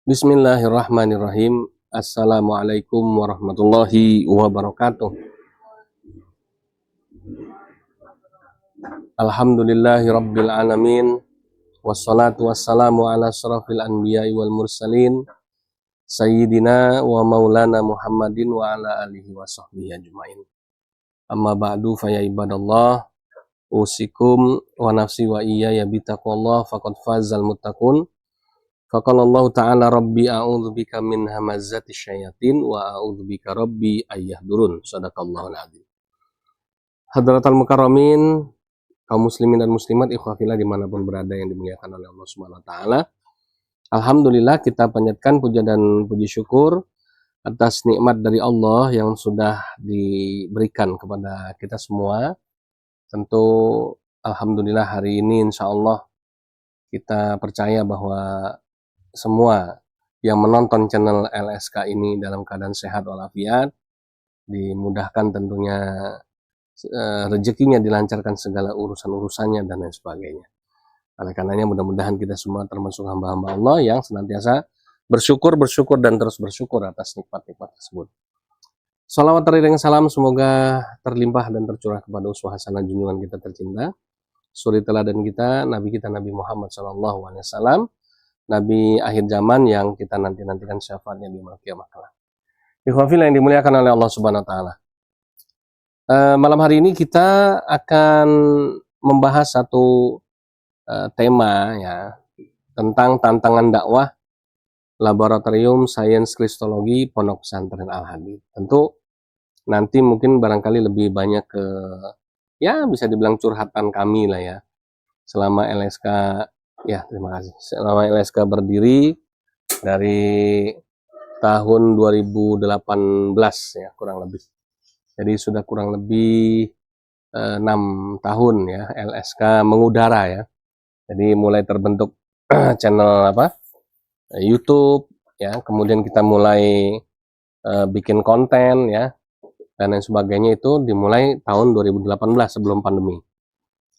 Bismillahirrahmanirrahim. Assalamualaikum warahmatullahi wabarakatuh. Alhamdulillahi rabbil alamin. Wassalatu wassalamu ala asrafil anbiya'i wal mursalin. Sayyidina wa maulana Muhammadin wa ala alihi wa sahbihi ajma'in. Amma ba'du faya ibadallah. Usikum wa nafsi wa iyaya bitaqwallah faqad fazal muttaqun. Faqala Allah Ta'ala Rabbi a'udzubika min hamazati syayatin wa a'udzubika Rabbi ayyahdurun. Sadaqallahul adzim. Hadratal mukarramin, kaum muslimin dan muslimat, ikhwafillah dimanapun berada yang dimuliakan oleh Allah Subhanahu Wa Ta'ala. Alhamdulillah kita panjatkan puja dan puji syukur atas nikmat dari Allah yang sudah diberikan kepada kita semua. Tentu alhamdulillah hari ini insya Allah kita percaya bahwa semua yang menonton channel LSK ini dalam keadaan sehat walafiat, dimudahkan tentunya rezekinya, dilancarkan segala urusan-urusannya dan lain sebagainya. Oleh karenanya mudah-mudahan kita semua termasuk hamba-hamba Allah yang senantiasa bersyukur dan terus bersyukur atas nikmat-nikmat tersebut. Salawat teriring salam semoga terlimpah dan tercurah kepada uswah hasanah junjungan kita tercinta, suri teladan kita Nabi Muhammad SAW, Nabi akhir zaman yang kita nantikan syafaatnya di yaumil qiyamah kelak. Ikhwafillah yang dimuliakan oleh Allah Subhanahu Wa Ta'ala. Malam hari ini kita akan membahas satu tema ya tentang tantangan dakwah Laboratorium Sains Kristologi Pondok Pesantren Al-Hadid. Tentu nanti mungkin barangkali lebih banyak ke ya bisa dibilang curhatan kami lah ya selama LSK. Ya, terima kasih. Selama LSK berdiri dari tahun 2018 ya kurang lebih. Jadi sudah kurang lebih 6 tahun ya LSK mengudara ya. Jadi mulai terbentuk channel YouTube ya, kemudian kita mulai bikin konten ya dan lain sebagainya, itu dimulai tahun 2018 sebelum pandemi.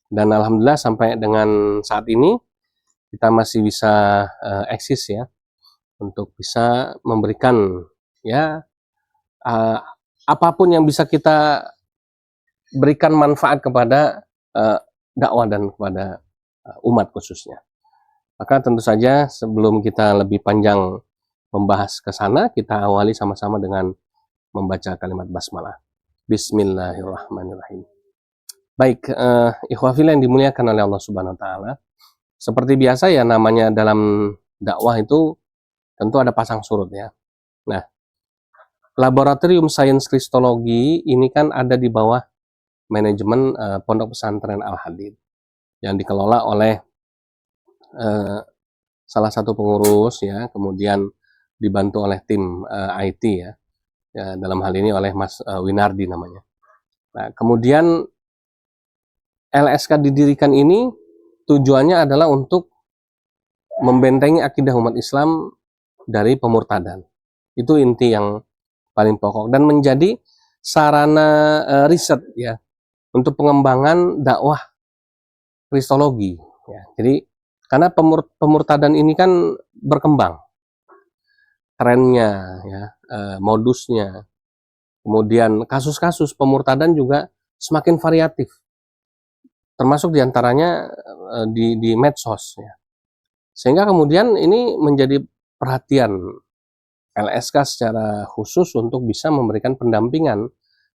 Dan alhamdulillah sampai dengan saat ini kita masih bisa eksis ya untuk bisa memberikan ya apapun yang bisa kita berikan manfaat kepada dakwah dan kepada umat khususnya. Maka tentu saja sebelum kita lebih panjang membahas ke sana, kita awali sama-sama dengan membaca kalimat basmalah. Bismillahirrahmanirrahim. Baik, ikhwafillah yang dimuliakan oleh Allah Subhanahu Wa Ta'ala. Seperti biasa ya, namanya dalam dakwah itu tentu ada pasang surut ya. Nah, Laboratorium Sains Kristologi ini kan ada di bawah manajemen Pondok Pesantren Al-Hadid yang dikelola oleh salah satu pengurus ya, kemudian dibantu oleh tim IT ya, dalam hal ini oleh Mas Winardi namanya. Nah, kemudian LSK didirikan ini tujuannya adalah untuk membentengi akidah umat Islam dari pemurtadan. Itu inti yang paling pokok dan menjadi sarana riset ya untuk pengembangan dakwah kristologi ya. Jadi karena pemurtadan ini kan berkembang trennya ya, modusnya, kemudian kasus-kasus pemurtadan juga semakin variatif, termasuk diantaranya di medsos ya. Sehingga kemudian ini menjadi perhatian LSK secara khusus untuk bisa memberikan pendampingan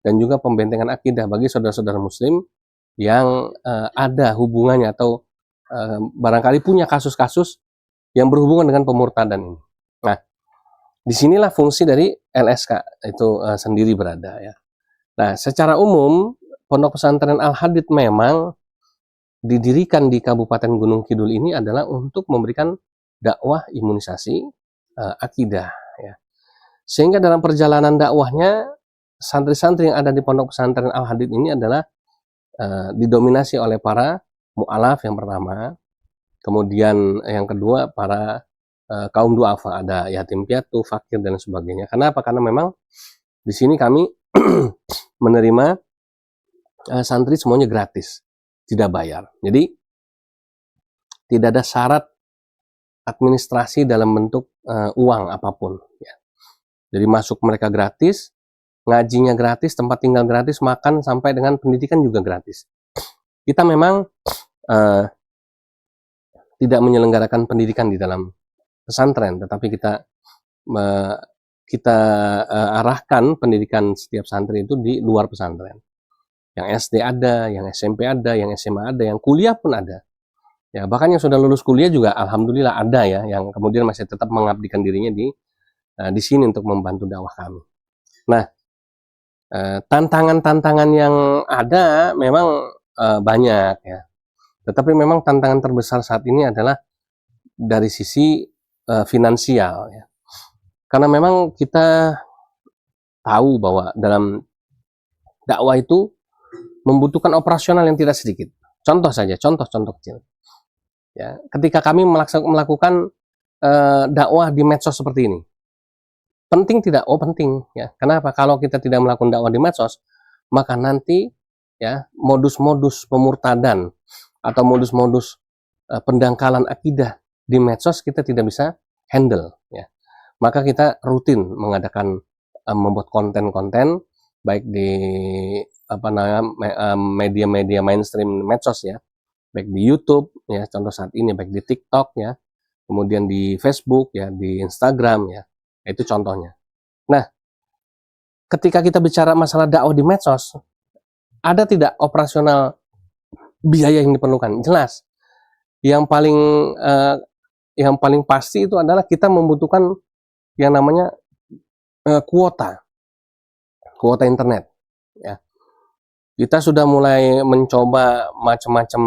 dan juga pembentengan akidah bagi saudara-saudara muslim yang ada hubungannya atau barangkali punya kasus-kasus yang berhubungan dengan pemurtadan ini. Nah, disinilah fungsi dari LSK itu sendiri berada ya. Nah, secara umum Pondok Pesantren Al-Hadid memang didirikan di Kabupaten Gunung Kidul ini adalah untuk memberikan dakwah imunisasi akidah ya. Sehingga dalam perjalanan dakwahnya santri-santri yang ada di Pondok Pesantren Al-Hadid ini adalah didominasi oleh para mu'alaf yang pertama, kemudian yang kedua para kaum duafa, ada yatim piatu, fakir dan sebagainya. Kenapa? Karena memang di sini kami menerima santri semuanya gratis, tidak bayar. Jadi tidak ada syarat administrasi dalam bentuk uang apapun ya. Jadi masuk mereka gratis, ngajinya gratis, tempat tinggal gratis, makan sampai dengan pendidikan juga gratis. Kita memang tidak menyelenggarakan pendidikan di dalam pesantren, tetapi kita arahkan pendidikan setiap santri itu di luar pesantren. Yang SD ada, yang SMP ada, yang SMA ada, yang kuliah pun ada. Ya, bahkan yang sudah lulus kuliah juga alhamdulillah ada ya, yang kemudian masih tetap mengabdikan dirinya di sini untuk membantu dakwah kami. Nah, tantangan-tantangan yang ada memang banyak ya. Tetapi memang tantangan terbesar saat ini adalah dari sisi finansial ya. Karena memang kita tahu bahwa dalam dakwah itu membutuhkan operasional yang tidak sedikit. Contoh saja, contoh kecil. Ya, ketika kami melakukan dakwah di medsos seperti ini, penting tidak? Oh penting ya. Kenapa? Kalau kita tidak melakukan dakwah di medsos, maka nanti ya modus-modus pemurtadan atau modus-modus pendangkalan akidah di medsos kita tidak bisa handle ya. Maka kita rutin mengadakan membuat konten-konten baik di media-media mainstream medsos ya, baik di YouTube ya, contoh saat ini baik di TikTok ya, kemudian di Facebook ya, di Instagram ya, itu contohnya. Nah, ketika kita bicara masalah dakwah di medsos, ada tidak operasional biaya yang diperlukan? Jelas. Yang paling pasti itu adalah kita membutuhkan yang namanya kuota internet ya. Kita sudah mulai mencoba macam-macam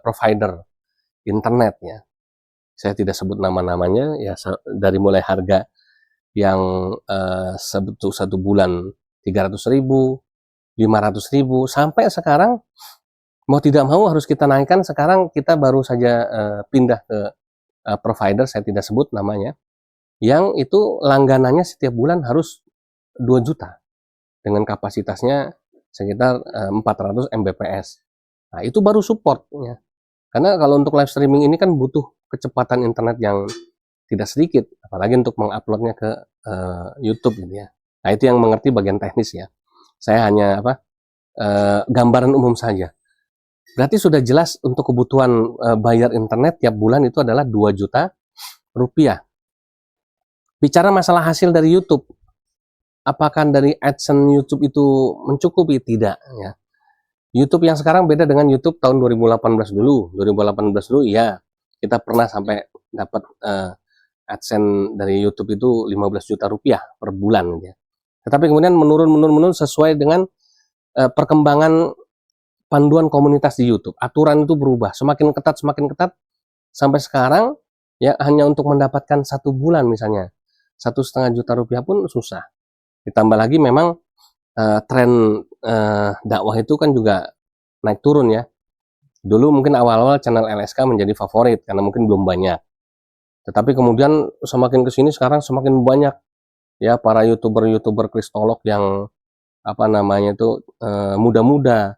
provider internet ya. Saya tidak sebut nama-namanya ya, dari mulai harga yang satu bulan 300.000, 500.000 sampai sekarang mau tidak mau harus kita naikkan. Sekarang kita baru saja pindah ke provider, saya tidak sebut namanya, yang itu langganannya setiap bulan harus 2 juta dengan kapasitasnya sekitar 400 Mbps. Nah, itu baru support ya. Karena kalau untuk live streaming ini kan butuh kecepatan internet yang tidak sedikit, apalagi untuk menguploadnya ke YouTube gitu ya. Nah, itu yang mengerti bagian teknis ya. Saya hanya gambaran umum saja. Berarti sudah jelas untuk kebutuhan bayar internet tiap bulan itu adalah 2 juta rupiah. Bicara masalah hasil dari YouTube, apakah dari AdSense YouTube itu mencukupi? Tidak ya. YouTube yang sekarang beda dengan YouTube tahun 2018 dulu. 2018 dulu iya, kita pernah sampai dapat AdSense dari YouTube itu 15 juta rupiah per bulan ya. Tetapi kemudian menurun sesuai dengan perkembangan panduan komunitas di YouTube. Aturan itu berubah, semakin ketat sampai sekarang ya hanya untuk mendapatkan 1 bulan misalnya 1,5 juta rupiah pun susah. Ditambah lagi memang tren dakwah itu kan juga naik turun ya. Dulu mungkin awal-awal channel LSK menjadi favorit karena mungkin belum banyak. Tetapi kemudian semakin kesini sekarang semakin banyak ya para youtuber kristolog yang muda-muda,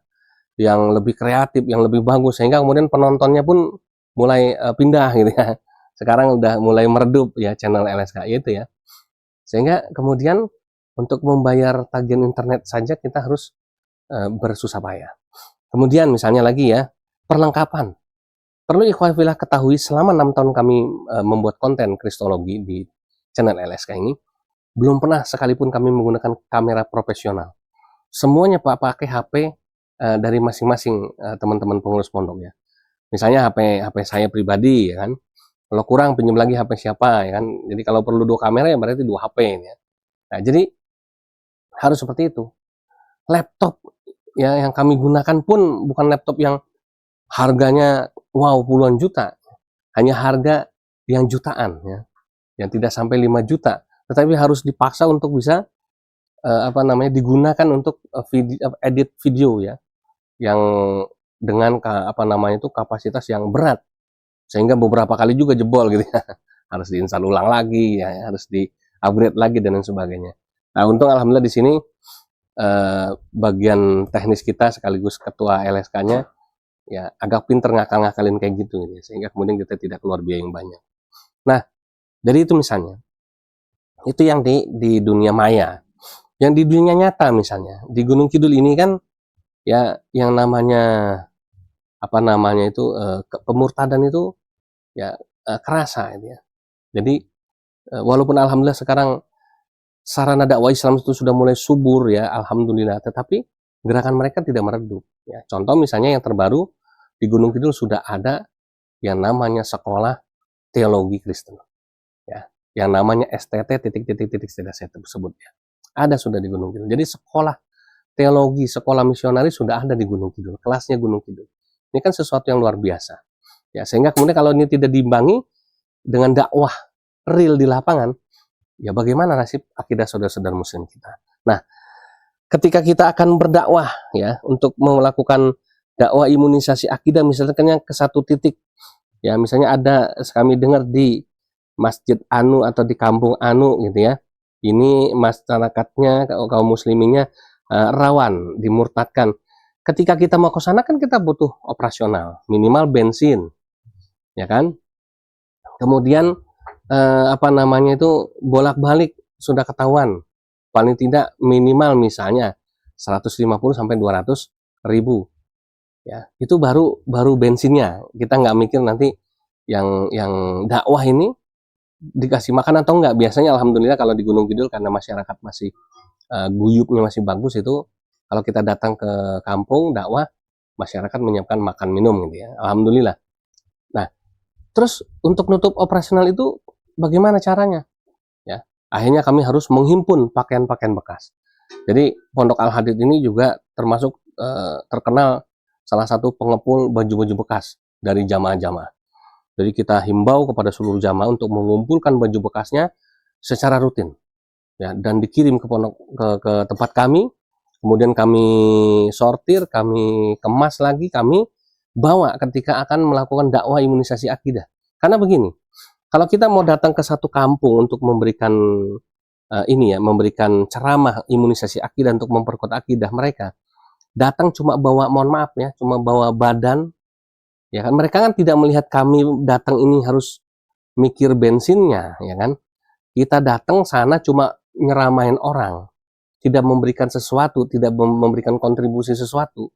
yang lebih kreatif, yang lebih bagus, sehingga kemudian penontonnya pun mulai pindah gitu ya. Sekarang udah mulai meredup ya channel LSK itu ya. Sehingga kemudian untuk membayar tagihan internet saja kita harus bersusah payah. Kemudian misalnya lagi ya, perlengkapan. Perlu ikhwafillah ketahui selama 6 tahun kami membuat konten kristologi di channel LSK ini, belum pernah sekalipun kami menggunakan kamera profesional. Semuanya pakai HP dari masing-masing teman-teman pengurus pondok ya. Misalnya HP saya pribadi ya kan. Kalau kurang pinjam lagi HP siapa ya kan. Jadi kalau perlu 2 kamera ya berarti 2 HP ya. Nah, jadi harus seperti itu. Laptop ya yang kami gunakan pun bukan laptop yang harganya wow puluhan juta. Hanya harga yang jutaan ya. Yang tidak sampai 5 juta, tetapi harus dipaksa untuk bisa digunakan untuk edit video ya. Yang dengan kapasitas yang berat. Sehingga beberapa kali juga jebol gitu ya. Harus diinstal ulang lagi ya, harus di-upgrade lagi dan lain sebagainya. Nah, untung alhamdulillah di sini bagian teknis kita sekaligus ketua LSK-nya ya agak pinter ngakal-ngakalin kayak gitu ya, sehingga kemudian kita tidak keluar biaya yang banyak. Nah, Jadi itu misalnya, itu yang di dunia maya. Yang di dunia nyata misalnya, di Gunung Kidul ini kan ya yang namanya apa namanya itu pemurtadan itu ya kerasa itu ya. Jadi walaupun alhamdulillah sekarang sarana dakwah Islam itu sudah mulai subur ya, alhamdulillah, tetapi gerakan mereka tidak meredup ya. Contoh misalnya yang terbaru di Gunung Kidul sudah ada yang namanya sekolah teologi Kristen ya. Yang namanya STT titik saya sebut ya. Ada sudah di Gunung Kidul. Jadi sekolah teologi, sekolah misionaris sudah ada di Gunung Kidul, kelasnya Gunung Kidul. Ini kan sesuatu yang luar biasa. Ya, sehingga kemudian kalau ini tidak diimbangi dengan dakwah real di lapangan, ya bagaimana nasib akidah saudara-saudara muslim kita. Nah, ketika kita akan berdakwah ya untuk melakukan dakwah imunisasi akidah misalnya ke satu titik, ya misalnya ada kami dengar di Masjid Anu atau di Kampung Anu gitu ya, ini masyarakatnya kaum musliminnya rawan dimurtadkan. Ketika kita mau ke sana kan kita butuh operasional, minimal bensin, ya kan? Kemudian apa namanya itu bolak-balik sudah ketahuan, paling tidak minimal misalnya 150 sampai 200 ribu, ya itu baru bensinnya. Kita nggak mikir nanti yang dakwah ini dikasih makan atau enggak. Biasanya alhamdulillah kalau di Gunung Kidul karena masyarakat masih guyupnya masih bagus itu, kalau kita datang ke kampung dakwah, masyarakat menyiapkan makan minum gitu ya, alhamdulillah. Nah, terus untuk nutup operasional itu bagaimana caranya? Ya, akhirnya kami harus menghimpun pakaian-pakaian bekas. Jadi Pondok Al Hadid ini juga termasuk terkenal salah satu pengepul baju-baju bekas dari jamaah-jamaah. Jadi kita himbau kepada seluruh jamaah untuk mengumpulkan baju bekasnya secara rutin. Ya, dan dikirim ke pondok ke tempat kami, kemudian kami sortir, kami kemas lagi, kami bawa ketika akan melakukan dakwah imunisasi akidah. Karena begini, kalau kita mau datang ke satu kampung untuk memberikan ini ya, memberikan ceramah imunisasi akidah untuk memperkuat akidah mereka, datang cuma bawa, mohon maaf ya, cuma bawa badan, ya kan? Mereka kan tidak melihat kami datang ini harus mikir bensinnya, ya kan? Kita datang sana cuma nyeramain orang, tidak memberikan sesuatu, tidak memberikan kontribusi sesuatu,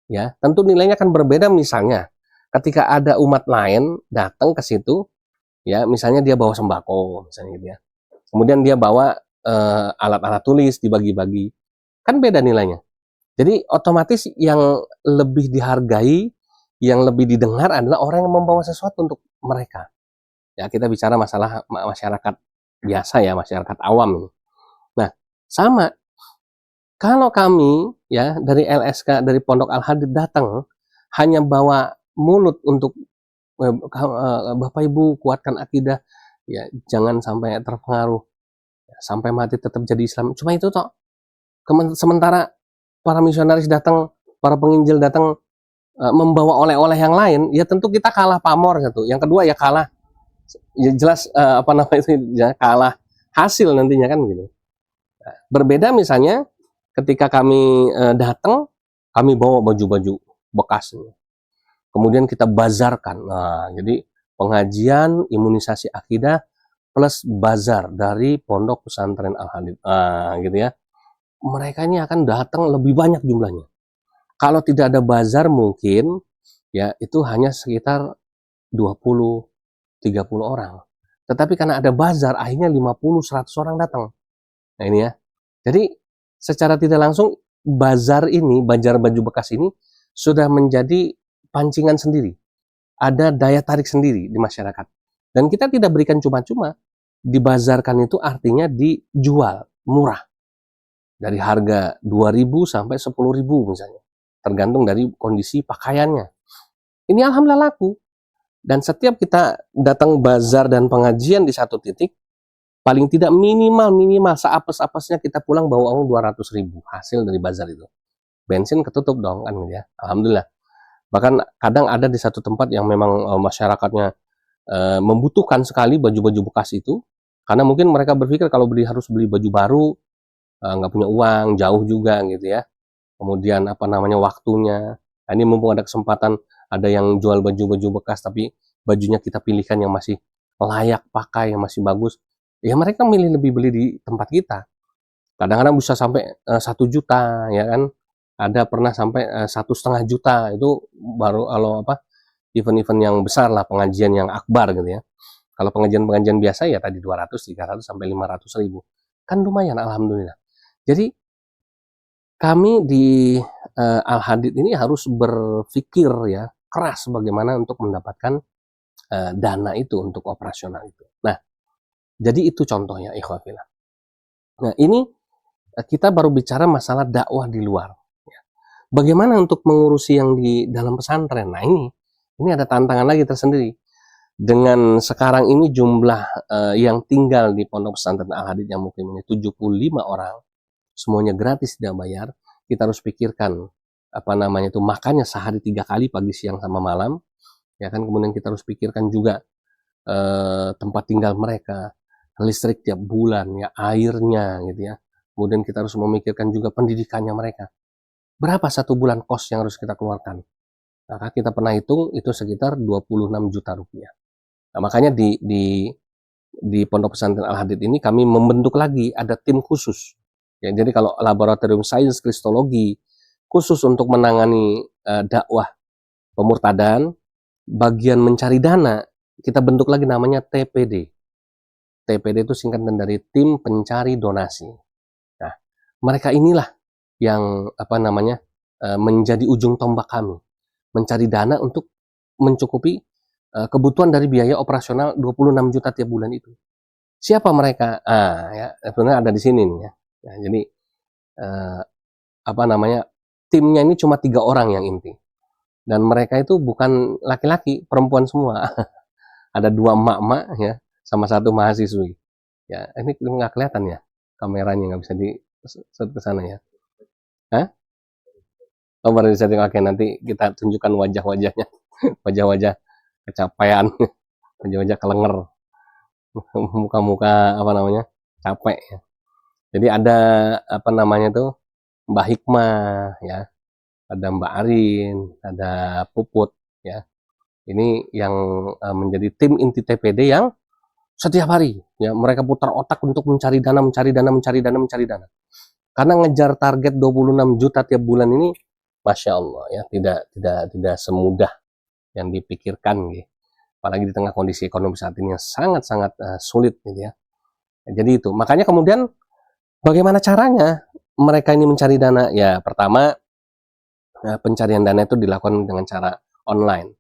ya tentu nilainya akan berbeda. Misalnya ketika ada umat lain datang ke situ, ya misalnya dia bawa sembako misalnya gitu ya, kemudian dia bawa alat-alat tulis dibagi-bagi, kan beda nilainya. Jadi otomatis yang lebih dihargai, yang lebih didengar adalah orang yang membawa sesuatu untuk mereka. Ya kita bicara masalah masyarakat biasa ya, masyarakat awam. Nah, sama kalau kami ya dari LSK, dari Pondok Al Hadid datang hanya bawa mulut untuk Bapak Ibu kuatkan akidah, ya jangan sampai terpengaruh, ya, sampai mati tetap jadi Islam. Cuma itu toh. Sementara para misionaris datang, para penginjil datang membawa oleh-oleh yang lain, ya tentu kita kalah pamor satu. Yang kedua ya kalah, ya jelas apa namanya itu ya kalah hasil nantinya kan gitu. Nah, berbeda misalnya ketika kami datang, kami bawa baju-baju bekas, kemudian kita bazarkan. Nah, jadi pengajian imunisasi akidah plus bazar dari Pondok Pesantren Al Hadid, gitu ya. Mereka ini akan datang lebih banyak jumlahnya. Kalau tidak ada bazar mungkin ya itu hanya sekitar 20 30 orang. Tetapi karena ada bazar, akhirnya 50-100 orang datang. Nah ini ya. Jadi secara tidak langsung bazar ini, bazar baju bekas ini sudah menjadi pancingan sendiri. Ada daya tarik sendiri di masyarakat. Dan kita tidak berikan cuma-cuma. Dibazarkan itu artinya dijual murah. Dari harga 2.000 sampai 10.000 misalnya. Tergantung dari kondisi pakaiannya. Ini alhamdulillah laku. Dan setiap kita datang bazar dan pengajian di satu titik, paling tidak minimal seapes-apesnya kita pulang bawa uang 200.000 hasil dari bazar itu. Bensin ketutup dong kan ya. Alhamdulillah. Bahkan kadang ada di satu tempat yang memang masyarakatnya membutuhkan sekali baju-baju bekas itu, karena mungkin mereka berpikir kalau harus beli baju baru, nggak punya uang, jauh juga gitu ya. Kemudian apa namanya waktunya. Nah, ini mumpung ada kesempatan, ada yang jual baju-baju bekas tapi bajunya kita pilihkan yang masih layak pakai, yang masih bagus, ya mereka milih lebih beli di tempat kita. Kadang-kadang bisa sampai 1 juta, ya kan? Ada pernah sampai 1,5 juta, itu baru kalau apa, event-event yang besar lah, pengajian yang akbar gitu ya. Kalau pengajian-pengajian biasa ya tadi 200, 300 sampai 500 ribu. Kan lumayan, alhamdulillah. Jadi kami di Al-Hadid ini harus berpikir ya keras bagaimana untuk mendapatkan dana itu untuk operasional itu. Nah, jadi itu contohnya, ikhwafillah. Nah, ini kita baru bicara masalah dakwah di luar. Bagaimana untuk mengurusi yang di dalam pesantren? Nah, ini ada tantangan lagi tersendiri. Dengan sekarang ini jumlah yang tinggal di pondok pesantren Al-Hadid yang mungkin ini 75 orang, semuanya gratis, tidak bayar. Kita harus pikirkan apa namanya itu, makannya sehari 3 kali, pagi, siang, sama malam, ya kan. Kemudian kita harus pikirkan juga tempat tinggal mereka, listrik tiap bulan, ya, airnya gitu ya. Kemudian kita harus memikirkan juga pendidikannya mereka. Berapa satu bulan kos yang harus kita keluarkan? Maka kita pernah hitung itu sekitar 26 juta rupiah. Nah, makanya di pondok pesantren Al-Hadid ini kami membentuk lagi, ada tim khusus. Ya, jadi kalau laboratorium sains kristologi khusus untuk menangani dakwah pemurtadan, bagian mencari dana kita bentuk lagi namanya TPD. TPD itu singkatan dari tim pencari donasi. Nah, mereka inilah yang apa namanya menjadi ujung tombak kami, mencari dana untuk mencukupi kebutuhan dari biaya operasional 26 juta tiap bulan itu. Siapa mereka? Ya, sebenarnya ada di sini nih ya. Nah, jadi apa namanya, timnya ini cuma 3 orang yang inti, dan mereka itu bukan laki-laki, perempuan semua. Ada 2 emak-emak ya, sama 1 mahasiswi. Ya, ini nggak kelihatan ya kameranya, nggak bisa di set ke sana ya. Hah? Oh, baru disetting. Oke, nanti kita tunjukkan wajah-wajahnya, wajah-wajah kecapean, wajah-wajah kelenger, muka-muka apa namanya, capek ya. Jadi ada apa namanya tuh, Mbak Hikmah ya, ada Mbak Arin, ada Puput ya. Ini yang menjadi tim inti TPD yang setiap hari ya mereka putar otak untuk mencari dana, mencari dana, mencari dana, mencari dana. Karena ngejar target 26 juta tiap bulan ini, Masya Allah ya, tidak semudah yang dipikirkan gitu. Apalagi di tengah kondisi ekonomi saat ini yang sangat-sangat sulit gitu ya. Jadi itu, makanya kemudian bagaimana caranya mereka ini mencari dana? Ya, pertama pencarian dana itu dilakukan dengan cara online.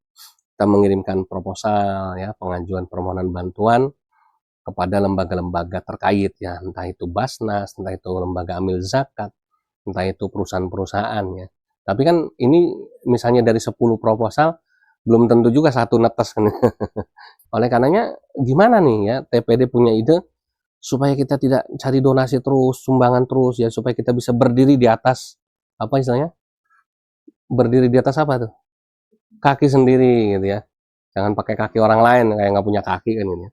Kita mengirimkan proposal ya, pengajuan permohonan bantuan kepada lembaga-lembaga terkait ya, entah itu Basnas, entah itu lembaga amil zakat, entah itu perusahaan-perusahaan ya. Tapi kan ini misalnya dari 10 proposal belum tentu juga satu netes kan. Oleh karenanya gimana nih ya, TPD punya ide supaya kita tidak cari donasi terus, sumbangan terus ya, supaya kita bisa berdiri di atas apa istilahnya? Berdiri di atas apa tuh? Kaki sendiri gitu ya. Jangan pakai kaki orang lain kayak nggak punya kaki kan ini.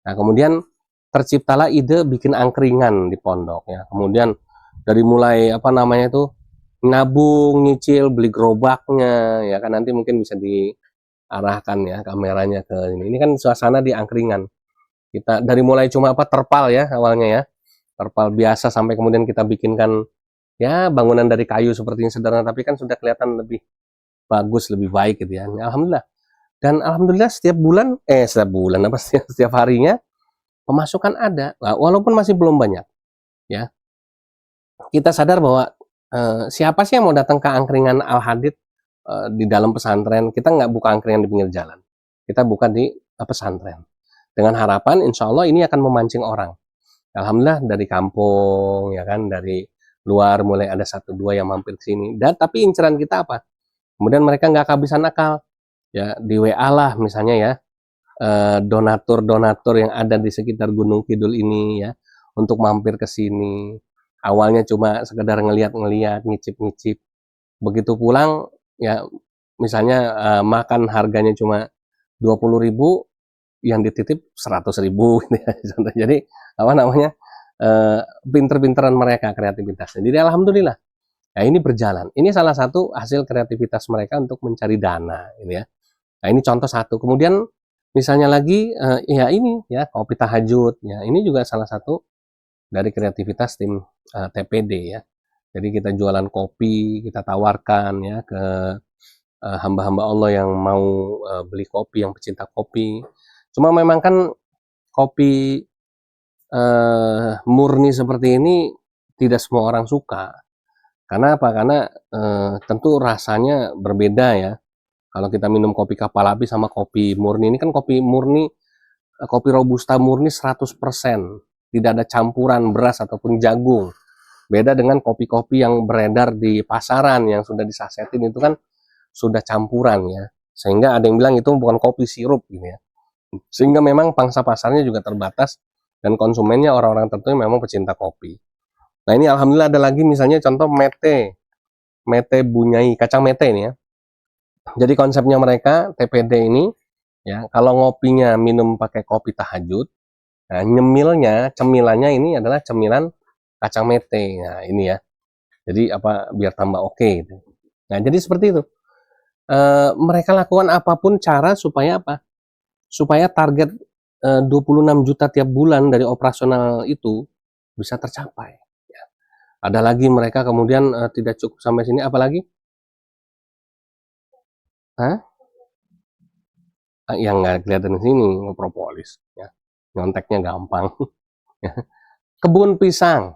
Nah, kemudian terciptalah ide bikin angkringan di pondok ya. Kemudian dari mulai apa namanya itu, nabung, nyicil, beli gerobaknya ya kan, nanti mungkin bisa diarahkan ya kameranya ke ini. Ini kan suasana di angkringan. Kita dari mulai cuma apa, terpal ya awalnya ya. Terpal biasa sampai kemudian kita bikinkan ya bangunan dari kayu seperti ini sederhana, tapi kan sudah kelihatan lebih bagus, lebih baik gitu ya. Alhamdulillah. Dan alhamdulillah setiap bulan apa setiap harinya pemasukan ada, walaupun masih belum banyak ya. Kita sadar bahwa siapa sih yang mau datang ke angkringan Al-Hadid di dalam pesantren? Kita nggak buka angkringan di pinggir jalan, kita buka di pesantren dengan harapan insya Allah ini akan memancing orang. Alhamdulillah dari kampung ya kan, dari luar mulai ada 1-2 yang mampir ke sini. Dan tapi inceran kita apa? Kemudian mereka nggak kehabisan akal ya, di WA lah misalnya ya, donatur-donatur yang ada di sekitar Gunung Kidul ini ya, untuk mampir ke sini. Awalnya cuma sekedar ngeliat-ngeliat, ngicip-ngicip. Begitu pulang ya, misalnya makan harganya cuma 20.000, yang dititip 100.000 gitu ya. Jadi apa namanya, pinter-pinteran mereka kreativitasnya. Jadi alhamdulillah ya ini berjalan. Ini salah satu hasil kreativitas mereka untuk mencari dana ini ya. Nah, ini contoh satu. Kemudian Misalnya lagi ya ini ya kopi tahajud ya, ini juga salah satu dari kreativitas tim TPD ya. Jadi kita jualan kopi, kita tawarkan ya ke hamba-hamba Allah yang mau beli kopi, yang pecinta kopi. Cuma memang kan kopi murni seperti ini tidak semua orang suka. Karena apa? Karena tentu rasanya berbeda ya. Kalau kita minum kopi kapal api sama kopi murni, ini kan kopi murni, kopi robusta murni 100%. Tidak ada campuran beras ataupun jagung. Beda dengan kopi-kopi yang beredar di pasaran yang sudah disasetin itu kan sudah campuran ya. Sehingga ada yang bilang itu bukan kopi sirup gitu ya. Sehingga memang pangsa pasarnya juga terbatas dan konsumennya orang-orang tertentu memang pecinta kopi. Nah ini alhamdulillah ada lagi misalnya contoh mete, mete bunyai, kacang mete ini ya. Jadi konsepnya mereka TPD ini ya, kalau ngopinya minum pakai kopi tahajud, nah nyemilnya, cemilannya ini adalah cemilan kacang mete. Nah ini ya. Jadi apa biar tambah oke gitu. Nah jadi seperti itu. Mereka lakukan apapun cara supaya apa? Supaya target 26 juta tiap bulan dari operasional itu bisa tercapai. Ya. Ada lagi mereka kemudian tidak cukup sampai sini, apalagi? Hah? Yang nggak kelihatan di sini, propolis. Ya. Nyonteknya gampang. Kebun pisang.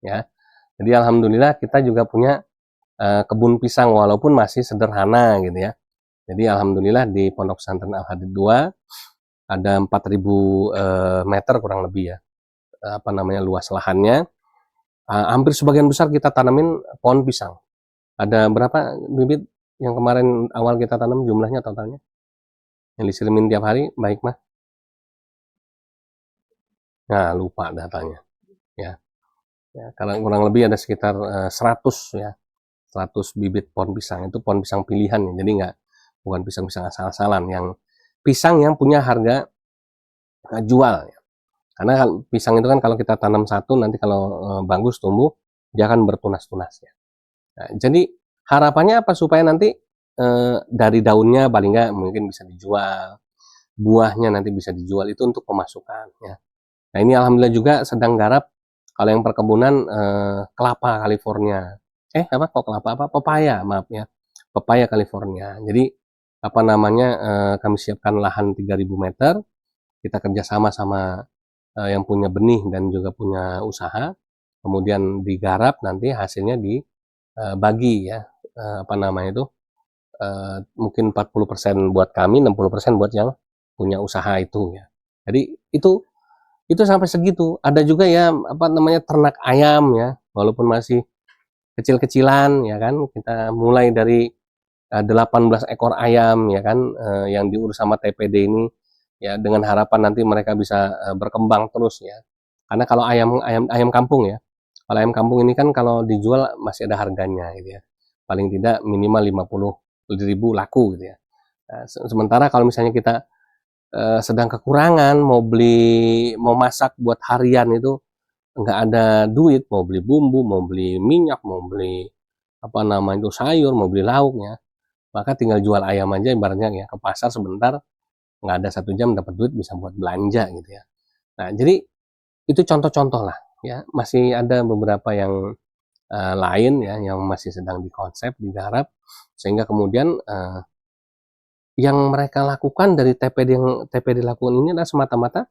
Ya. Jadi alhamdulillah kita juga punya kebun pisang walaupun masih sederhana gitu ya. Jadi alhamdulillah di Pondok Pesantren Al Hadid 2 ada 4.000 meter kurang lebih ya. Apa namanya luas lahannya. Hampir sebagian besar kita tanamin pohon pisang. Ada berapa bibit yang kemarin awal kita tanam jumlahnya totalnya? Yang disirimin tiap hari, baik mah? Nah, lupa datanya. Ya, ya karena kurang lebih ada sekitar 100 ya. 100 bibit pohon pisang. Itu pohon pisang pilihan ya. Jadi bukan pisang-pisang asal-asalan. Yang pisang yang punya harga jual ya. Karena pisang itu kan kalau kita tanam satu nanti kalau bagus tumbuh dia akan bertunas-tunas ya. Nah, jadi harapannya apa supaya nanti dari daunnya paling nggak mungkin bisa dijual, buahnya nanti bisa dijual itu untuk pemasukan ya. Nah ini alhamdulillah juga sedang garap kalau yang perkebunan kelapa California. Apa kok kelapa apa? Pepaya maaf ya. Pepaya California. Jadi apa namanya kami siapkan lahan 3.000 meter. Kita kerjasama sama yang punya benih dan juga punya usaha, kemudian digarap nanti hasilnya dibagi ya apa namanya itu mungkin 40% buat kami, 60% buat yang punya usaha itu ya. Jadi itu sampai segitu. Ada juga ya apa namanya ternak ayam ya, walaupun masih kecil-kecilan ya kan, kita mulai dari 18 ekor ayam ya kan yang diurus sama TPD ini ya dengan harapan nanti mereka bisa berkembang terus ya. Karena kalau ayam kampung ya. Kalau ayam kampung ini kan kalau dijual masih ada harganya gitu ya. Paling tidak minimal 50.000 laku gitu ya. Nah, sementara kalau misalnya kita sedang kekurangan mau masak buat harian itu nggak ada duit, mau beli bumbu, mau beli minyak, mau beli apa namanya itu sayur, mau beli lauknya, maka tinggal jual ayam aja ibaratnya ya ke pasar sebentar nggak ada 1 jam dapat duit bisa buat belanja gitu ya. Nah jadi itu contoh-contoh lah ya, masih ada beberapa yang lain ya yang masih sedang dikonsep, digarap sehingga kemudian yang mereka lakukan dari TPD lakukan ini adalah semata-mata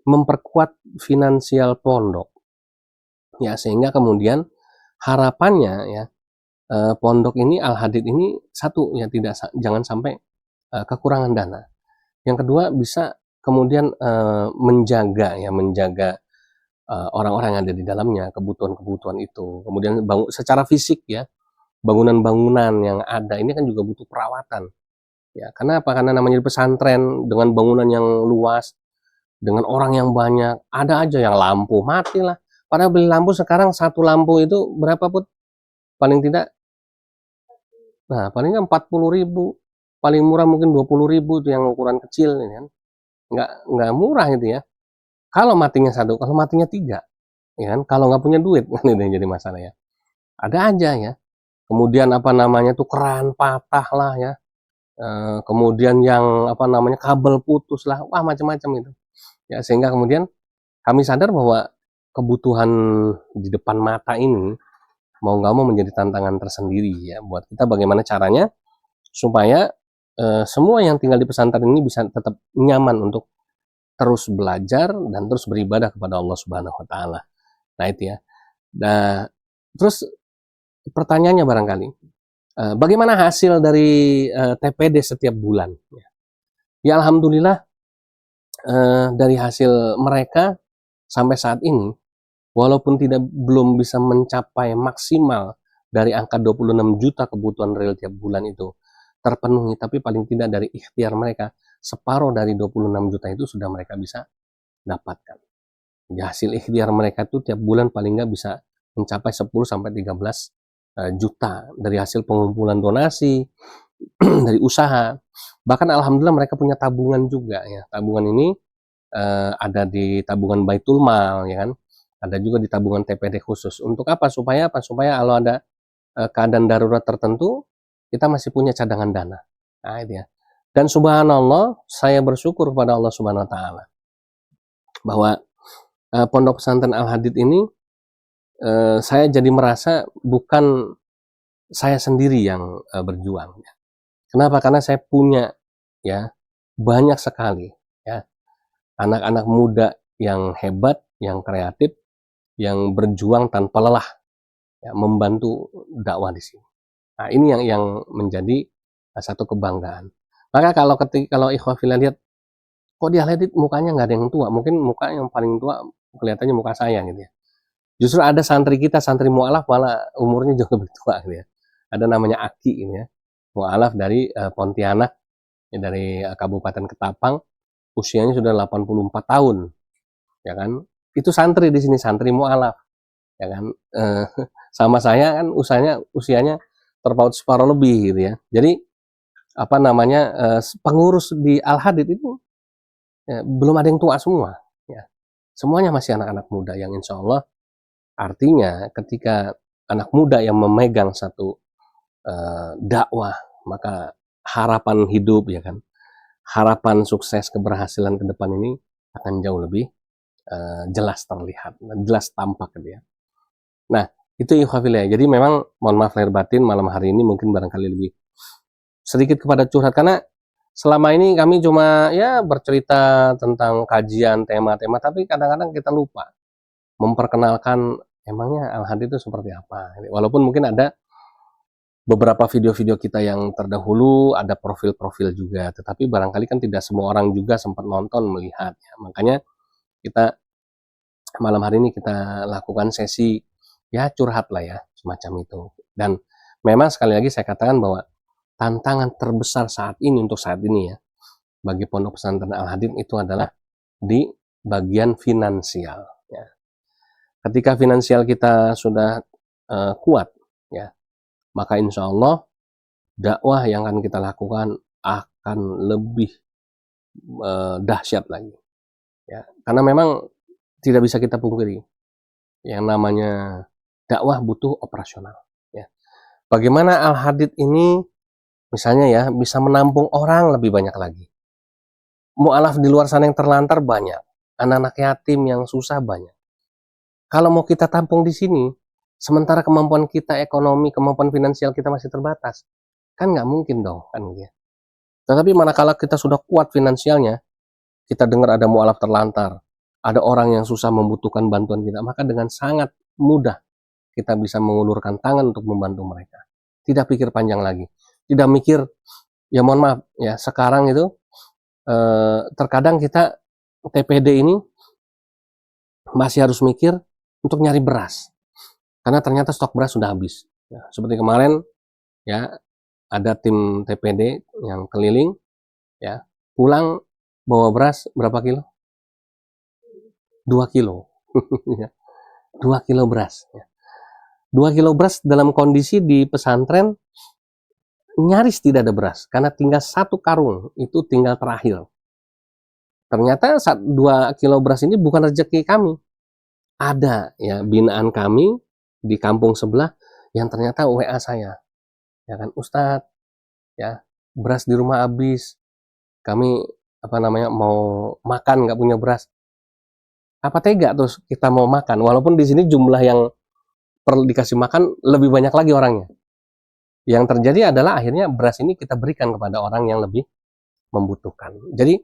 memperkuat finansial pondok ya sehingga kemudian harapannya ya pondok ini Al Hadid ini satu ya jangan sampai kekurangan dana. Yang kedua bisa kemudian menjaga orang-orang yang ada di dalamnya, kebutuhan-kebutuhan itu. Kemudian secara fisik ya, bangunan-bangunan yang ada ini kan juga butuh perawatan. Ya, karena apa? Karena namanya pesantren dengan bangunan yang luas, dengan orang yang banyak, ada aja yang lampu mati lah. Padahal beli lampu sekarang satu lampu itu berapa put? Paling tidak, nah paling nggak 40.000, paling murah mungkin 20.000 itu yang ukuran kecil ini kan. Nggak murah itu ya. Kalau matinya satu, kalau matinya tiga, ya kan? Kalau nggak punya duit kan itu yang jadi masalah ya. Ada aja ya. Kemudian apa namanya tuh keran patah lah ya. kemudian yang apa namanya kabel putus lah, wah macam-macam itu. Ya, sehingga kemudian kami sadar bahwa kebutuhan di depan mata ini mau nggak mau menjadi tantangan tersendiri ya buat kita, bagaimana caranya supaya semua yang tinggal di pesantren ini bisa tetap nyaman untuk terus belajar dan terus beribadah kepada Allah Subhanahu wa taala. Nah, itu ya. Nah, terus pertanyaannya barangkali, bagaimana hasil dari TPD setiap bulan? Ya alhamdulillah, dari hasil mereka sampai saat ini, walaupun belum bisa mencapai maksimal dari angka 26 juta kebutuhan real tiap bulan itu terpenuhi, tapi paling tidak dari ikhtiar mereka, separuh dari 26 juta itu sudah mereka bisa dapatkan. Ya, hasil ikhtiar mereka itu tiap bulan paling nggak bisa mencapai 10 sampai 13 juta dari hasil pengumpulan donasi, dari usaha. Bahkan alhamdulillah mereka punya tabungan juga ya. Tabungan ini ada di tabungan Baitul Mal ya kan. Ada juga di tabungan TPD khusus. Untuk apa? Supaya apa? Supaya kalau ada keadaan darurat tertentu, kita masih punya cadangan dana. Nah, itu ya. Dan subhanallah, saya bersyukur kepada Allah Subhanahu wa taala bahwa Pondok Pesantren Al-Hadid ini saya jadi merasa bukan saya sendiri yang berjuang. Kenapa? Karena saya punya ya banyak sekali ya anak-anak muda yang hebat, yang kreatif, yang berjuang tanpa lelah ya, membantu dakwah di sini. Nah, ini yang menjadi satu kebanggaan. Maka kalau ikhwah fillah lihat, kok dia lihat mukanya nggak ada yang tua, mungkin muka yang paling tua kelihatannya muka saya gitu ya. Justru ada santri kita, santri mu'alaf malah umurnya jauh lebih tua gitu ya. Ada namanya Aki ini ya, mu'alaf dari Pontianak, ya, dari Kabupaten Ketapang, usianya sudah 84 tahun, ya kan? Itu santri di sini, santri mu'alaf, ya kan? Sama saya kan usianya terpaut separuh lebih gitu ya. Jadi apa namanya pengurus di Al-Hadid itu ya, belum ada yang tua semua, ya. Semuanya masih anak-anak muda yang insya Allah artinya ketika anak muda yang memegang satu dakwah, maka harapan hidup ya kan, harapan sukses keberhasilan ke depan ini akan jauh lebih jelas terlihat, jelas tampak gitu ya. Nah, itu ikhwafillah. Jadi memang mohon maaf lahir batin, malam hari ini mungkin barangkali lebih sedikit kepada curhat, karena selama ini kami cuma ya bercerita tentang kajian tema-tema, tapi kadang-kadang kita lupa memperkenalkan emangnya Al-Hadid itu seperti apa. Walaupun mungkin ada beberapa video-video kita yang terdahulu, ada profil-profil juga, tetapi barangkali kan tidak semua orang juga sempat nonton, melihat ya. Makanya kita malam hari ini kita lakukan sesi ya curhat lah ya, semacam itu. Dan memang sekali lagi saya katakan bahwa tantangan terbesar saat ini, untuk saat ini ya, bagi Pondok Pesantren Al-Hadid itu adalah di bagian finansial ya. Ketika finansial kita sudah kuat ya, maka insya Allah dakwah yang akan kita lakukan akan lebih dahsyat lagi ya. Karena memang tidak bisa kita pungkiri, yang namanya dakwah butuh operasional ya. Bagaimana Al-Hadid ini misalnya ya bisa menampung orang lebih banyak lagi. Mu'alaf di luar sana yang terlantar banyak, anak-anak yatim yang susah banyak. Kalau mau kita tampung di sini, sementara kemampuan kita ekonomi, kemampuan finansial kita masih terbatas, kan nggak mungkin dong, kan gitu ya. Tetapi manakala kita sudah kuat finansialnya, kita dengar ada mu'alaf terlantar, ada orang yang susah membutuhkan bantuan kita, maka dengan sangat mudah kita bisa mengulurkan tangan untuk membantu mereka. Tidak pikir panjang lagi, tidak mikir, ya mohon maaf, ya sekarang itu terkadang kita TPD ini masih harus mikir untuk nyari beras, karena ternyata stok beras sudah habis. Ya, seperti kemarin ya ada tim TPD yang keliling ya, pulang bawa beras berapa kilo? 2 kilo. 2 kilo beras ya. 2 kilo beras dalam kondisi di pesantren nyaris tidak ada beras, karena tinggal 1 karung itu tinggal terakhir. Ternyata 2 kilo beras ini bukan rezeki kami. Ada ya binaan kami di kampung sebelah yang ternyata WA saya, ya kan, Ustadz ya, beras di rumah habis, kami mau makan nggak punya beras. Apa tega terus kita mau makan, walaupun di sini jumlah yang perlu dikasih makan lebih banyak lagi orangnya. Yang terjadi adalah akhirnya beras ini kita berikan kepada orang yang lebih membutuhkan. Jadi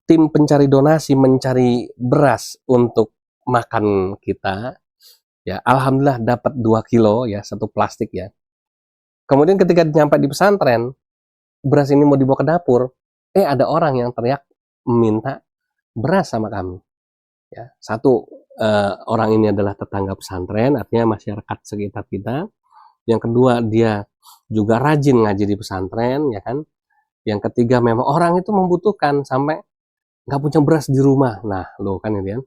tim pencari donasi mencari beras untuk makan kita, ya alhamdulillah dapat 2 kilo ya, 1 plastik ya. Kemudian ketika nyampe di pesantren, beras ini mau dibawa ke dapur, ada orang yang teriak minta beras sama kami. Ya, satu, orang ini adalah tetangga pesantren, artinya masyarakat sekitar kita. Yang kedua, dia juga rajin ngaji di pesantren, ya kan. Yang ketiga, memang orang itu membutuhkan sampai nggak punya beras di rumah. Nah, loh kan ini kan.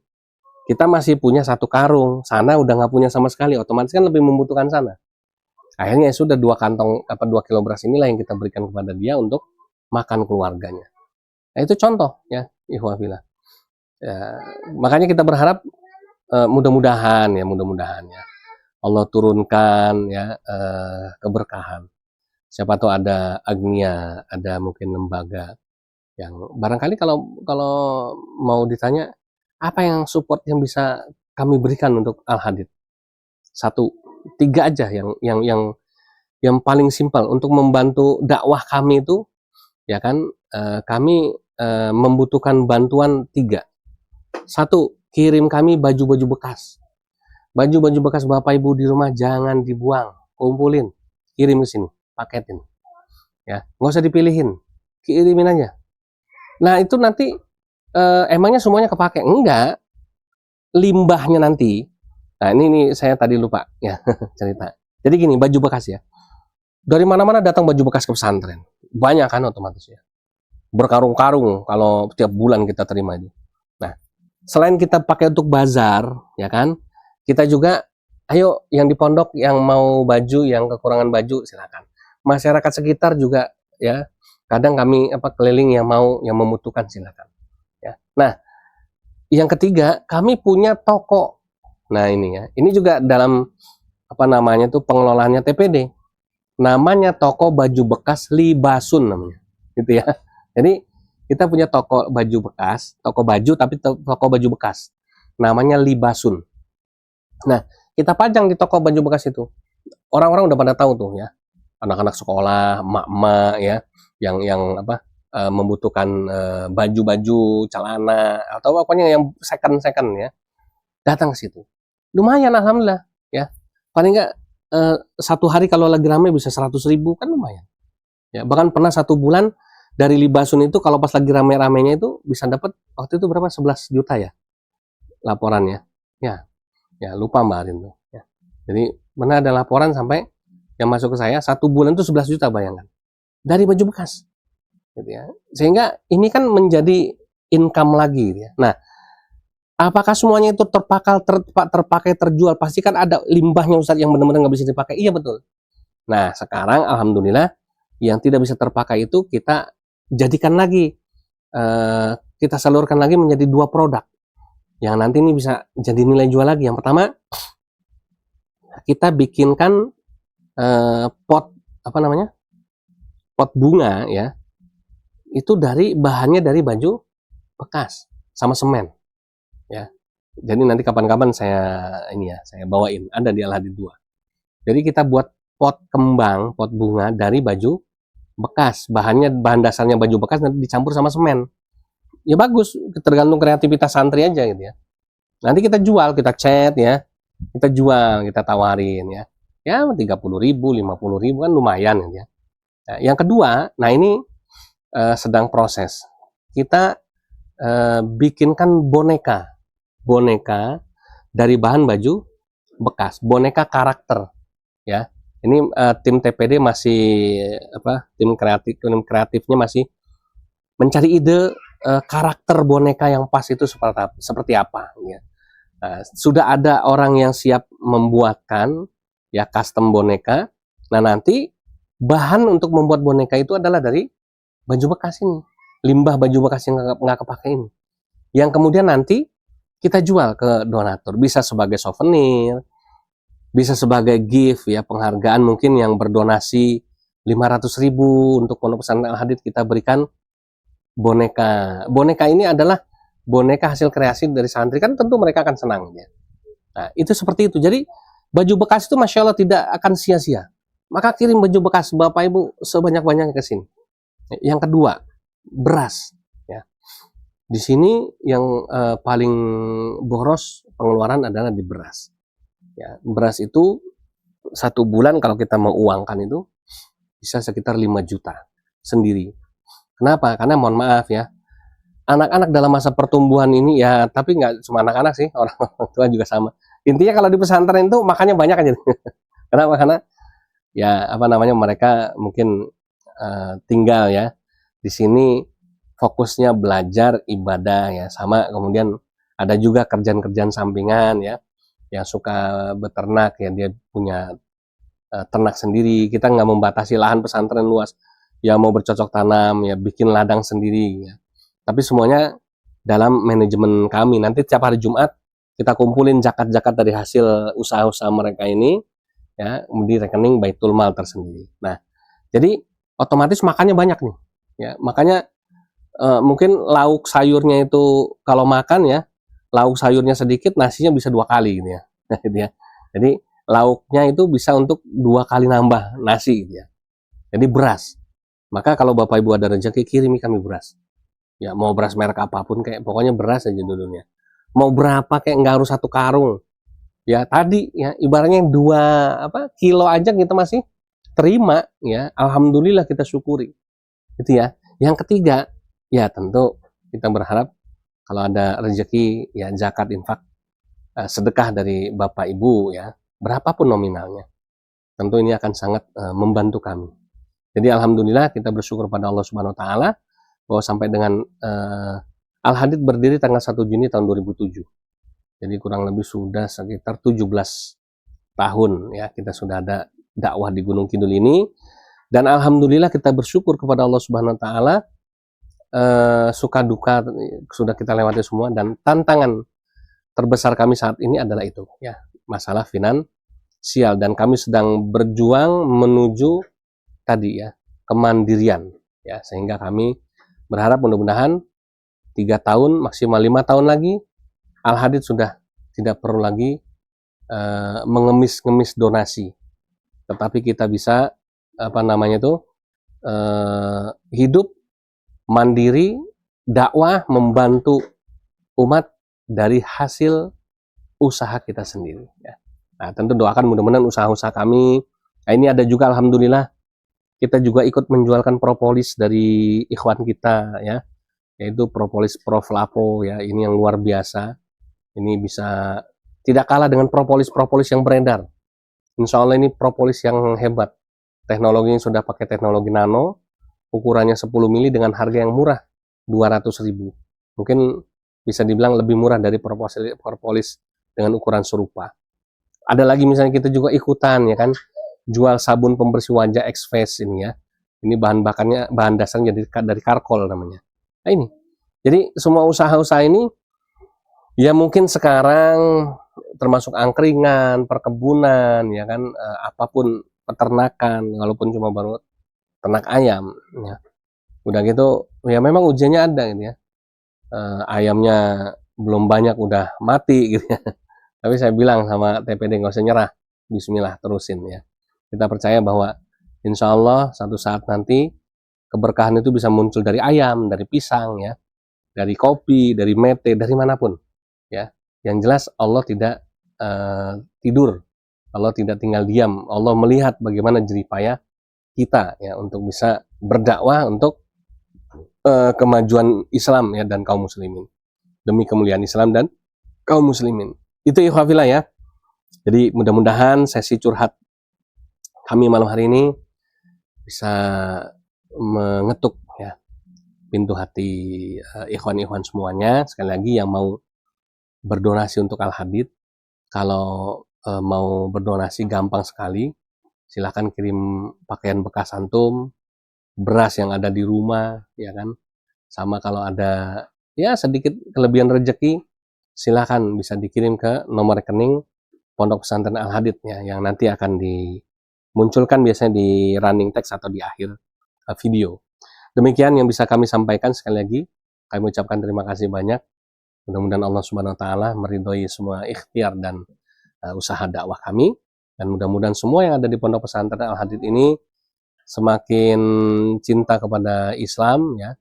Kita masih punya 1 karung, sana udah nggak punya sama sekali, otomatis kan lebih membutuhkan sana. Akhirnya sudah 2 kilo beras inilah yang kita berikan kepada dia untuk makan keluarganya. Nah, itu contoh ya, ikhwafillah. Ya, makanya kita berharap mudah-mudahan ya Allah turunkan ya keberkahan. Siapa tahu ada agnia, ada mungkin lembaga yang barangkali kalau mau ditanya apa yang support yang bisa kami berikan untuk Al-Hadid. 3 aja yang paling simpel untuk membantu dakwah kami itu, ya kan, kami membutuhkan bantuan 3. 1, kirim kami baju-baju bekas. Baju-baju bekas Bapak Ibu di rumah jangan dibuang, kumpulin, kirim ke sini, paketin. Ya, nggak usah dipilihin, kirimin aja. Nah, itu nanti emangnya semuanya kepake? Enggak. Limbahnya nanti. Nah, ini saya tadi lupa ya cerita. Jadi gini, baju bekas ya. Dari mana-mana datang baju bekas ke pesantren. Banyak kan otomatis ya. Berkarung-karung kalau tiap bulan kita terima itu. Nah, selain kita pakai untuk bazar, ya kan? Kita juga, ayo yang di pondok yang mau baju, yang kekurangan baju silakan. Masyarakat sekitar juga ya. Kadang kami keliling yang membutuhkan silakan. Ya. Nah, yang ketiga, kami punya toko. Nah, ini ya. Ini juga dalam pengelolaannya TPD. Namanya toko baju bekas Libasun namanya. Gitu ya. Jadi kita punya toko baju bekas, toko baju tapi toko baju bekas. Namanya Libasun. Nah, kita pajang di toko baju bekas itu. Orang-orang udah pada tahu tuh ya. Anak-anak sekolah, emak-emak ya, yang membutuhkan baju-baju, celana atau pokoknya yang second ya. Datang ke situ. Lumayan alhamdulillah ya. Paling enggak 1 hari kalau lagi ramai bisa 100.000 kan lumayan. Ya, bahkan pernah 1 bulan dari Libasun itu kalau pas lagi rame-ramenya itu bisa dapat waktu itu berapa? 11 juta ya laporannya. Ya lupa Mbak Arin tuh. Ya. Jadi benar ada laporan sampai yang masuk ke saya 1 bulan itu 11 juta bayangkan. Dari baju bekas. Gitu ya. Sehingga ini kan menjadi income lagi gitu ya. Nah, apakah semuanya itu terpakai, terjual? Pasti kan ada limbahnya Ustaz yang benar-benar nggak bisa dipakai. Iya betul. Nah, sekarang alhamdulillah yang tidak bisa terpakai itu kita jadikan lagi, kita salurkan lagi menjadi 2 produk. Yang nanti ini bisa jadi nilai jual lagi. Yang pertama, kita bikinkan pot bunga ya. Itu bahannya dari baju bekas sama semen. Ya, jadi nanti kapan-kapan saya bawain, ada di Al-Hadid 2. Jadi kita buat pot kembang, pot bunga dari baju bekas, bahan dasarnya baju bekas nanti dicampur sama semen. Ya bagus, tergantung kreativitas santri aja gitu ya. Nanti kita jual, kita cat ya, kita jual, kita tawarin ya. Ya 30.000, 50.000 kan lumayan gitu ya. Nah, yang kedua, nah ini sedang proses. Kita bikinkan boneka dari bahan baju bekas, boneka karakter ya. Ini tim TPD masih tim kreatifnya masih mencari ide karakter boneka yang pas itu seperti apa ya. Sudah ada orang yang siap membuatkan ya custom boneka. Nah, nanti bahan untuk membuat boneka itu adalah dari baju bekas ini, limbah baju bekas yang nggak kepake ini, yang kemudian nanti kita jual ke donatur, bisa sebagai souvenir, bisa sebagai gift ya, penghargaan mungkin yang berdonasi 500.000 untuk Pondok Pesantren Al-Hadid kita berikan boneka. Boneka ini adalah boneka hasil kreasi dari santri, kan tentu mereka akan senang ya. Nah, itu seperti itu. Jadi baju bekas itu Masya Allah tidak akan sia-sia. Maka kirim baju bekas Bapak Ibu sebanyak-banyaknya ke sini. Yang kedua, beras ya. Di sini yang paling boros pengeluaran adalah di beras. Ya, beras itu 1 bulan kalau kita mau uangkan itu bisa sekitar 5 juta sendiri. Kenapa? Karena mohon maaf ya, anak-anak dalam masa pertumbuhan ini ya, tapi nggak cuma anak-anak sih, orang tua juga sama. Intinya kalau di pesantren itu makannya banyak aja. Kenapa? Karena ya apa namanya, mereka mungkin tinggal ya di sini, fokusnya belajar ibadah ya, sama kemudian ada juga kerjaan-kerjaan sampingan ya, yang suka beternak ya, dia punya ternak sendiri. Kita nggak membatasi lahan pesantren luas, ya mau bercocok tanam ya, bikin ladang sendiri ya. Tapi semuanya dalam manajemen kami. Nanti tiap hari Jumat kita kumpulin zakat-zakat dari hasil usaha-usaha mereka ini ya, di rekening Baitul Mal tersendiri. Nah, jadi otomatis makannya banyak nih ya. Makanya mungkin lauk sayurnya itu kalau makan ya, lauk sayurnya sedikit, nasinya bisa 2 kali gitu ya. Gitu ya. Jadi lauknya itu bisa untuk 2 kali nambah nasi gitu ya. Jadi beras. Maka kalau Bapak Ibu ada rezeki, kirimi kami beras. Ya mau beras merek apapun, kayak pokoknya beras aja dulunya. Mau berapa kayak nggak harus 1 karung. Ya tadi ya ibaratnya 2 kilo aja kita masih terima ya. Alhamdulillah kita syukuri. Gitu ya. Yang ketiga, ya tentu kita berharap kalau ada rezeki ya zakat, infak, sedekah dari Bapak Ibu ya, berapapun nominalnya. Tentu ini akan sangat membantu kami. Jadi alhamdulillah kita bersyukur pada Allah Subhanahu wa taala bahwa sampai dengan Al-Hadid berdiri tanggal 1 Juni tahun 2007. Jadi kurang lebih sudah sekitar 17 tahun ya kita sudah ada dakwah di Gunung Kidul ini, dan alhamdulillah kita bersyukur kepada Allah Subhanahu wa taala, suka duka sudah kita lewati semua, dan tantangan terbesar kami saat ini adalah itu ya, masalah finansial, dan kami sedang berjuang menuju tadi ya, kemandirian ya, sehingga kami berharap mudah-mudahan 3 tahun maksimal 5 tahun lagi Al-Hadid sudah tidak perlu lagi mengemis-ngemis donasi, tetapi kita bisa apa namanya itu hidup mandiri, dakwah, membantu umat dari hasil usaha kita sendiri ya. Nah, tentu doakan mudah-mudahan usaha-usaha kami. Nah, ini ada juga alhamdulillah kita juga ikut menjualkan propolis dari ikhwan kita ya, yaitu propolis Proflapo ya, ini yang luar biasa. Ini bisa tidak kalah dengan propolis-propolis yang beredar. Insya Allah ini propolis yang hebat. Teknologinya sudah pakai teknologi nano, ukurannya 10 mili dengan harga yang murah, 200.000. Mungkin bisa dibilang lebih murah dari propolis dengan ukuran serupa. Ada lagi misalnya kita juga ikutan ya kan, jual sabun pembersih wajah X-Face ini ya. Ini bahan dasarnya dari karkol namanya. Nah ini. Jadi semua usaha-usaha ini ya mungkin sekarang termasuk angkringan, perkebunan ya kan, apapun, peternakan, walaupun cuma baru ternak ayam ya. Udah gitu ya memang ujiannya ada gitu ya. Ayamnya belum banyak udah mati gitu ya. Tapi saya bilang sama TPD nggak usah nyerah. Bismillah, terusin ya. Kita percaya bahwa insya Allah satu saat nanti keberkahan itu bisa muncul dari ayam, dari pisang ya, dari kopi, dari mete, dari manapun ya. Yang jelas Allah tidak tidur, Allah tidak tinggal diam, Allah melihat bagaimana jerih payah kita ya untuk bisa berdakwah untuk kemajuan Islam ya dan kaum muslimin, demi kemuliaan Islam dan kaum muslimin. Itu ikhwafillah ya. Jadi mudah-mudahan sesi curhat kami malam hari ini bisa mengetuk ya pintu hati ikhwan-ikhwan semuanya. Sekali lagi yang mau berdonasi untuk Al-Hadid, kalau mau berdonasi gampang sekali, silahkan kirim pakaian bekas antum, beras yang ada di rumah ya kan, sama kalau ada ya sedikit kelebihan rezeki, silahkan bisa dikirim ke nomor rekening Pondok Pesantren Al-Hadid ya, yang nanti akan munculkan biasanya di running text atau di akhir video. Demikian yang bisa kami sampaikan. Sekali lagi kami ucapkan terima kasih banyak. Mudah-mudahan Allah Subhanahu wa taala meridhoi semua ikhtiar dan usaha dakwah kami, dan mudah-mudahan semua yang ada di Pondok Pesantren Al-Hadid ini semakin cinta kepada Islam ya,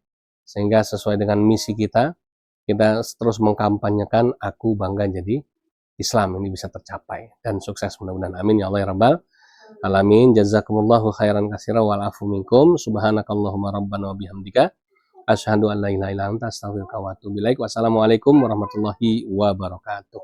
sehingga sesuai dengan misi kita terus mengkampanyekan aku bangga jadi Islam ini bisa tercapai dan sukses mudah-mudahan. Amin ya Allah ya rabbal alamin. Jazakumullahu khairan katsira wal afu minkum. Subhanakallahumma rabbana wa bihamdika asyhadu an la ilaha illa anta astaghfiruka wa atubu ilaik. Wassalamualaikum warahmatullahi wabarakatuh.